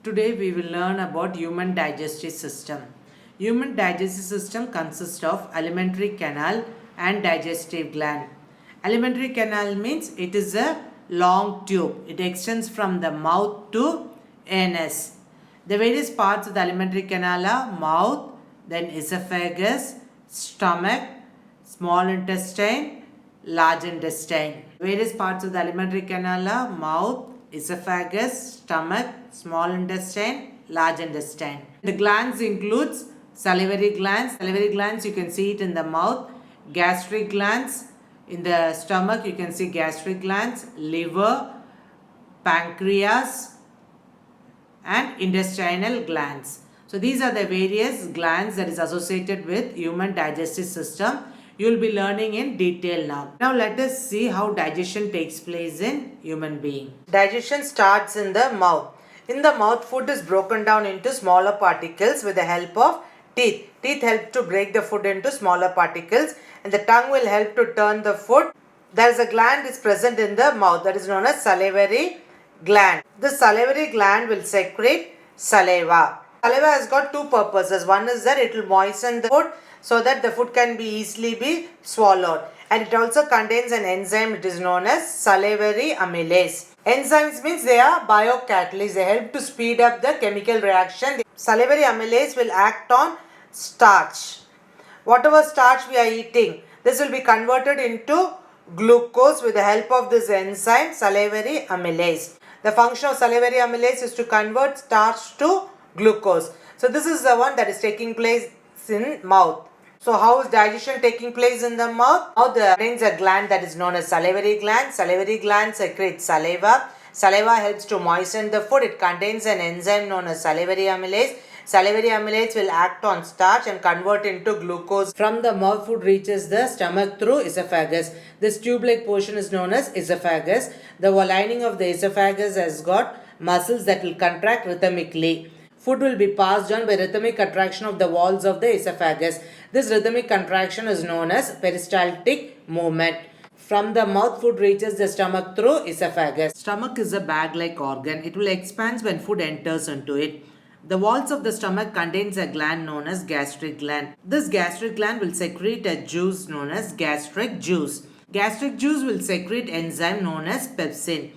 Today we will learn about human digestive system. Human digestive system consists of alimentary canal and digestive gland. Alimentary canal means it is a long tube. It extends from the mouth to anus. The various parts of the alimentary canal are mouth, then esophagus, stomach, small intestine, large intestine. Various parts of the alimentary canal are mouth, esophagus, stomach, small intestine, large intestine. The glands includes salivary glands. Salivary glands you can see it in the mouth. Gastric glands in the stomach you can see gastric glands, liver, pancreas and intestinal glands. So these are the various glands that is associated with human digestive system. You will be learning in detail now. Now let us see how digestion takes place in human being. Digestion starts in the mouth. In the mouth, food is broken down into smaller particles with the help of teeth. Teeth help to break the food into smaller particles and the tongue will help to turn the food. There is a gland is present in the mouth that is known as salivary gland. The salivary gland will secrete saliva. Saliva has got two purposes. One is that it will moisten the food so that the food can be easily be swallowed, and it also contains an enzyme which is known as salivary amylase. Enzymes means they are biocatalysts. They help to speed up the chemical reaction. The salivary amylase will act on starch. Whatever starch we are eating, this will be converted into glucose with the help of this enzyme salivary amylase. The function of salivary amylase is to convert starch to glucose. So this is the one that is taking place in mouth. So how is digestion taking place in the mouth? Mouth contains a gland that is known as salivary gland. Salivary gland secretes saliva. Saliva helps to moisten the food. It contains an enzyme known as salivary amylase. Salivary amylase will act on starch and convert into glucose. From the mouth, food reaches the stomach through esophagus. This tube-like portion is known as esophagus. The lining of the esophagus has got muscles that will contract rhythmically. Food will be passed on by rhythmic contraction of the walls of the esophagus. This rhythmic contraction is known as peristaltic movement. From the mouth, food reaches the stomach through esophagus. Stomach is a bag-like organ. It will expand when food enters into it. The walls of the stomach contains a gland known as gastric gland. This gastric gland will secrete a juice known as gastric juice. Gastric juice will secrete enzyme known as pepsin.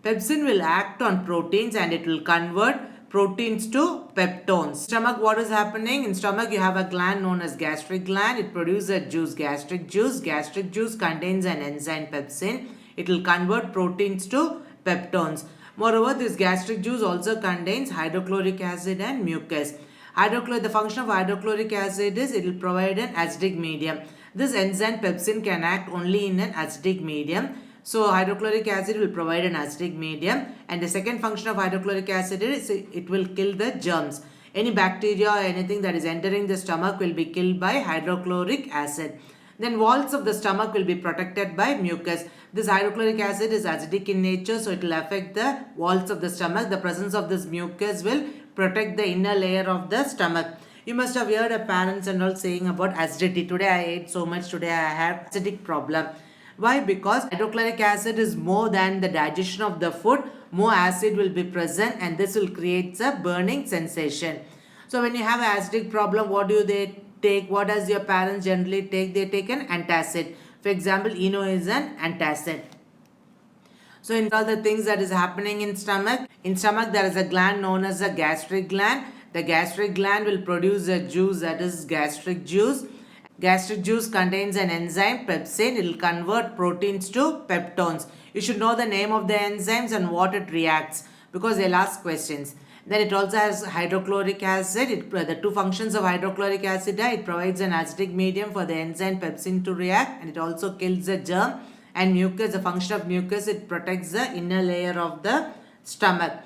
Pepsin will act on proteins and it will convert proteins to peptones. Stomach, what is happening? In stomach, you have a gland known as gastric gland. It produces a juice, gastric juice. Gastric juice contains an enzyme pepsin. It will convert proteins to peptones. Moreover, this gastric juice also contains hydrochloric acid and mucus. The function of hydrochloric acid is it will provide an acidic medium. This enzyme pepsin can act only in an acidic medium. So hydrochloric acid will provide an acidic medium, and the second function of hydrochloric acid is it will kill the germs. Any bacteria or anything that is entering the stomach will be killed by hydrochloric acid. Then walls of the stomach will be protected by mucus. This hydrochloric acid is acidic in nature, so it will affect the walls of the stomach. The presence of this mucus will protect the inner layer of the stomach. You must have heard of parents and all saying about acidity. Today I ate so much, today I have acidic problem. Why? Because hydrochloric acid is more than the digestion of the food. More acid will be present and this will create a burning sensation. So when you have an acidic problem, what do they take? What does your parents generally take? They take an antacid. For example, Eno is an antacid. So in all the things that is happening in stomach there is a gland known as the gastric gland. The gastric gland will produce a juice that is gastric juice. Gastric juice contains an enzyme pepsin. It will convert proteins to peptones. You should know the name of the enzymes and what it reacts because they'll ask questions. Then it also has hydrochloric acid. The two functions of hydrochloric acid are it provides an acidic medium for the enzyme pepsin to react and it also kills the germ. And mucus, the function of mucus, it protects the inner layer of the stomach.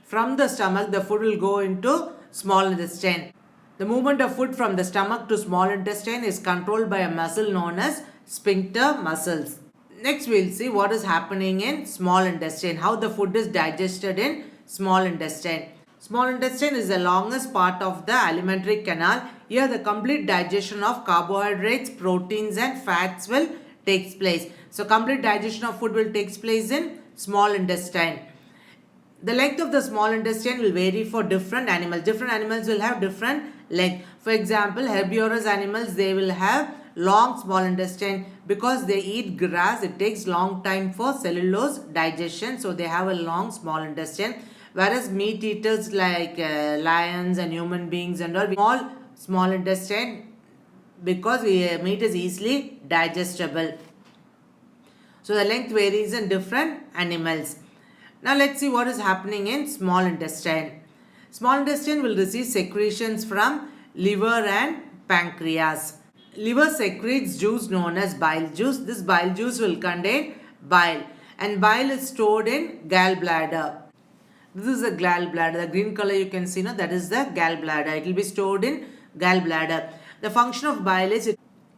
From the stomach, the food will go into small intestine. The movement of food from the stomach to small intestine is controlled by a muscle known as sphincter muscles. Next we will see what is happening in small intestine, how the food is digested in small intestine. Small intestine is the longest part of the alimentary canal. Here the complete digestion of carbohydrates, proteins and fats will take place. So complete digestion of food will take place in small intestine. The length of the small intestine will vary for different animals. Different animals will have different length. For example, herbivorous animals, they will have long small intestine because they eat grass. It takes long time for cellulose digestion, so they have a long small intestine. Whereas meat eaters like lions and human beings and all, small intestine because meat is easily digestible. So the length varies in different animals. Now let's see what is happening in small intestine. Small intestine will receive secretions from liver and pancreas. Liver secretes juice known as bile juice. This bile juice will contain bile, and bile is stored in gallbladder. This is the gallbladder. The green color you can see now, that is the gallbladder. It will be stored in gallbladder. The function of bile is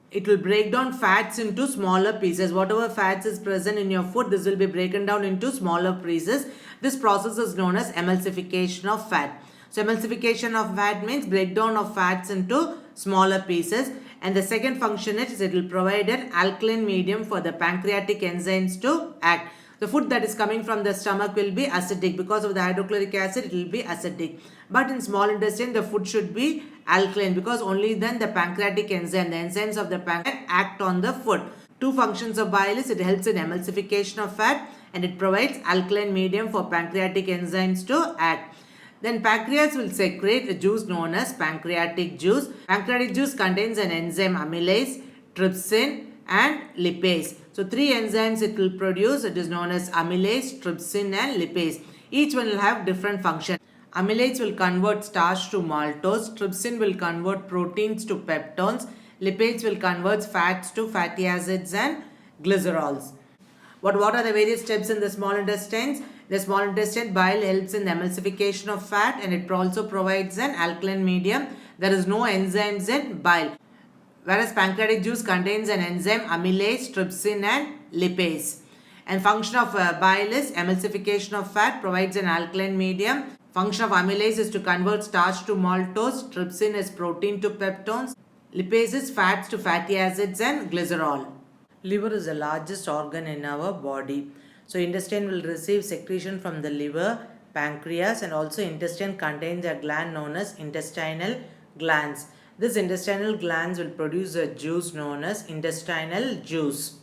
it will break down fats into smaller pieces. Whatever fats is present in your food, this will be broken down into smaller pieces. This process is known as emulsification of fat. So emulsification of fat means breakdown of fats into smaller pieces. And the second function is it will provide an alkaline medium for the pancreatic enzymes to act. The food that is coming from the stomach will be acidic. Because of the hydrochloric acid, it will be acidic. But in small intestine, the food should be alkaline because only then the pancreatic enzyme, the enzymes of the pancreas act on the food. Two functions of bile is it helps in emulsification of fat and it provides alkaline medium for pancreatic enzymes to act. Then pancreas will secrete a juice known as pancreatic juice. Pancreatic juice contains an enzyme amylase, trypsin and lipase. So three enzymes it will produce. It is known as amylase, trypsin and lipase. Each one will have different function. Amylase will convert starch to maltose. Trypsin will convert proteins to peptones. Lipase will convert fats to fatty acids and glycerols. What are the various steps in the small intestines? The small intestine bile helps in the emulsification of fat and it also provides an alkaline medium. There is no enzymes in bile. Whereas pancreatic juice contains an enzyme amylase, trypsin and lipase. And function of bile is emulsification of fat, provides an alkaline medium. Function of amylase is to convert starch to maltose. Trypsin is protein to peptones. Lipase is fats to fatty acids and glycerol. Liver is the largest organ in our body. So intestine will receive secretion from the liver, pancreas and also intestine contains a gland known as intestinal glands. This intestinal glands will produce a juice known as intestinal juice.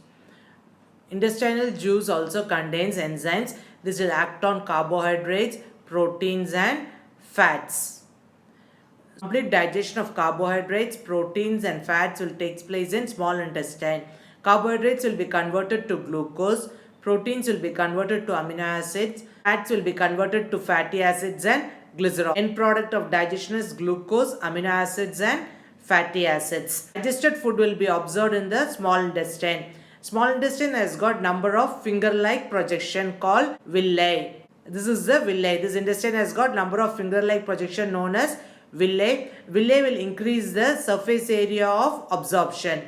Intestinal juice also contains enzymes. This will act on carbohydrates, proteins and fats. Complete digestion of carbohydrates, proteins and fats will take place in small intestine. Carbohydrates will be converted to glucose, proteins will be converted to amino acids, fats will be converted to fatty acids and glycerol. End product of digestion is glucose, amino acids and fatty acids. Digested food will be observed in the small intestine. Small intestine has got number of finger-like projection called villi. This is the villi. This intestine has got number of finger-like projection known as villi. Villi will increase the surface area of absorption.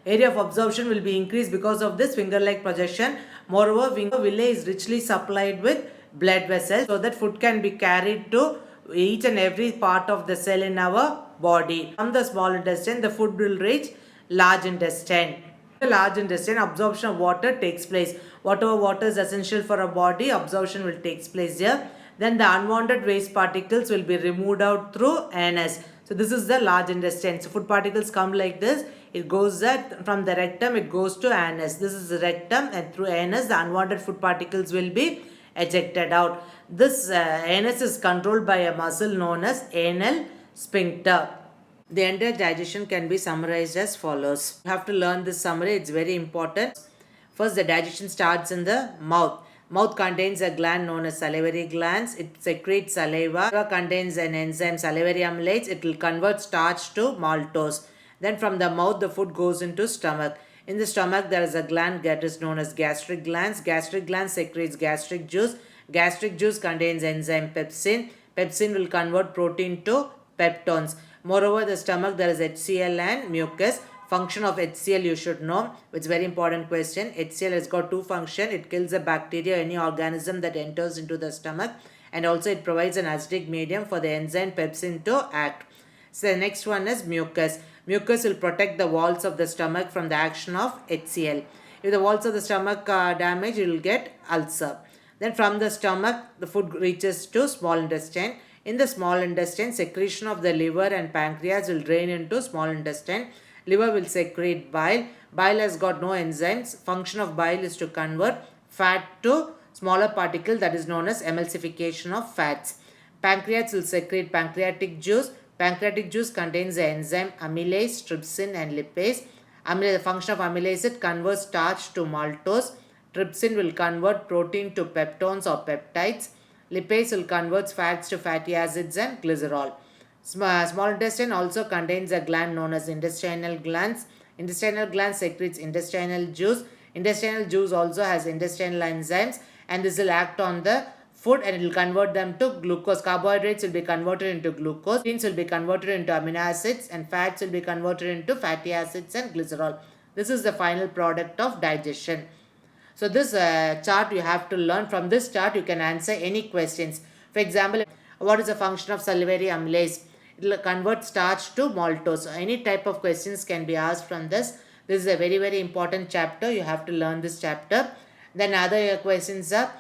Area of absorption will be increased because of this finger-like projection. Moreover, villi is richly supplied with blood vessels so that food can be carried to each and every part of the cell in our body. From the small intestine, the food will reach large intestine. The large intestine, absorption of water takes place. Whatever water is essential for a body, absorption will take place here. Then the unwanted waste particles will be removed out through anus. So this is the large intestine. So food particles come like this. It goes from the rectum, it goes to anus. This is the rectum and through anus, the unwanted food particles will be ejected out. This anus is controlled by a muscle known as anal sphincter. The entire digestion can be summarized as follows. You have to learn this summary. It's very important. First, the digestion starts in the mouth. Mouth contains a gland known as salivary glands. It secretes saliva. Saliva contains an enzyme salivary amylase. It will convert starch to maltose. Then from the mouth, the food goes into stomach. In the stomach, there is a gland that is known as gastric glands. Gastric gland secretes gastric juice. Gastric juice contains enzyme pepsin. Pepsin will convert protein to peptones. Moreover, the stomach, there is HCl and mucus. Function of HCl you should know. It's very important question. HCl has got two functions. It kills the bacteria, any organism that enters into the stomach. And also it provides an acidic medium for the enzyme pepsin to act. So the next one is mucus. Mucus will protect the walls of the stomach from the action of HCl. If the walls of the stomach are damaged, you will get ulcer. Then from the stomach, the food reaches to small intestine. In the small intestine, secretion of the liver and pancreas will drain into small intestine. Liver will secrete bile. Bile has got no enzymes. Function of bile is to convert fat to smaller particle, that is known as emulsification of fats. Pancreas will secrete pancreatic juice. Pancreatic juice contains the enzyme amylase, trypsin and lipase. The function of amylase, it converts starch to maltose. Trypsin will convert protein to peptones or peptides. Lipase will convert fats to fatty acids and glycerol. Small intestine also contains a gland known as intestinal glands. Intestinal glands secretes intestinal juice. Intestinal juice also has intestinal enzymes, and this will act on the food and it will convert them to glucose. Carbohydrates will be converted into glucose. Proteins will be converted into amino acids, and fats will be converted into fatty acids and glycerol. This is the final product of digestion. So this chart you have to learn. From this chart you can answer any questions. For example, what is the function of salivary amylase? It will convert starch to maltose. So any type of questions can be asked from this. This is a very important chapter. You have to learn this chapter. Then other questions are,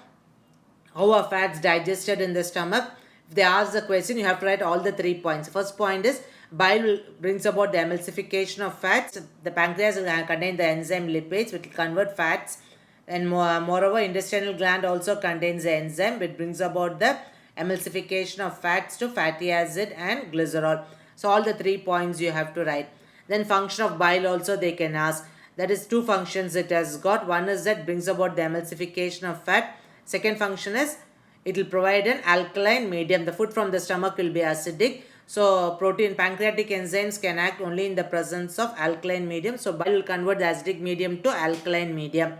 how are fats digested in the stomach? If they ask the question, you have to write all the 3 points. First point is, bile brings about the emulsification of fats. The pancreas will contain the enzyme lipase, which will convert fats. And moreover, intestinal gland also contains the enzyme which brings about the emulsification of fats to fatty acid and glycerol. So all the 3 points you have to write. Then function of bile also they can ask. That is 2 functions it has got. One is that brings about the emulsification of fat. Second function is it will provide an alkaline medium. The food from the stomach will be acidic. So protein pancreatic enzymes can act only in the presence of alkaline medium. So bile will convert the acidic medium to alkaline medium.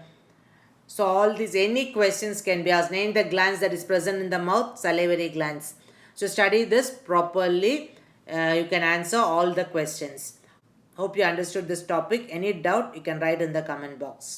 So all these, any questions can be asked. Name the glands that is present in the mouth. Salivary glands. So study this properly. You can answer all the questions. Hope you understood this topic. Any doubt you can write in the comment box.